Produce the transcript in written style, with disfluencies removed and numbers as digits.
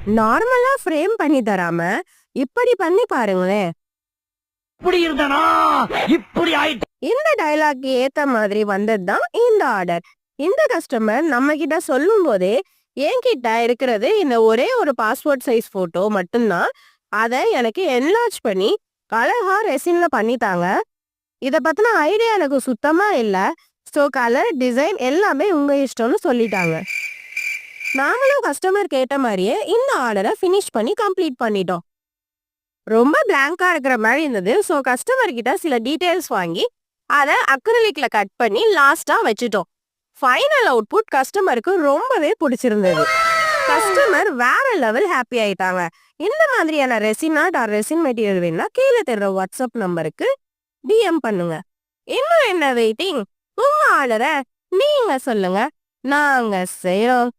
நார்மலா ஃப்ரேம் பண்ணி தராம இப்படி பண்ணி பாருங்களேன். இப்படி இருந்தனா இப்படி ஆயிட்டு. இந்த டயலாக் ஏத்த மாதிரி வந்ததுதான் இந்த ஆர்டர். இந்த கஸ்டமர் நம்ம கிட்ட சொல்லும் போதே என்கிட்ட இருக்கிறது இந்த ஒரே ஒரு பாஸ்போர்ட் சைஸ் போட்டோ மட்டும்தான். அதை எனக்கு என்லார்ஜ் பண்ணி அழகா ரெசின்ல பண்ணித்தாங்க. இத பத்தின ஐடியா எனக்கு சுத்தமா இல்ல. ஸோ கலர் டிசைன் எல்லாமே உங்க இஷ்டம்னு சொல்லிட்டாங்க. நாங்களும் கஸ்டமர் கேட்ட மாதிரியே இந்த ஆர்டரை ஃபினிஷ் பண்ணி கம்ப்ளீட் பண்ணிட்டோம். ரொம்ப பிளாங்கா இருக்கிற மாதிரி இருந்தது. ஸோ கஸ்டமர் கிட்ட சில டீடைல்ஸ் வாங்கி அதை அக்ரிலிக்ல கட் பண்ணி லாஸ்டா வச்சுட்டோம். ஃபைனல் அவுட்புட் கஸ்டமருக்கு ரொம்பவே பிடிச்சிருந்தது. கஸ்டமர் வேற லெவல் ஹாப்பி ஆயிட்டாங்க. இந்த மாதிரியான resin art or resin material வேணும்னா கீழே தெரிற வாட்ஸ்அப் நம்பருக்கு டிஎம் பண்ணுங்க. இன்னும் என்ன வெயிட்டிங்? உங்க ஆர்டரை நீங்க சொல்லுங்க, நாங்க செய்யறோம்.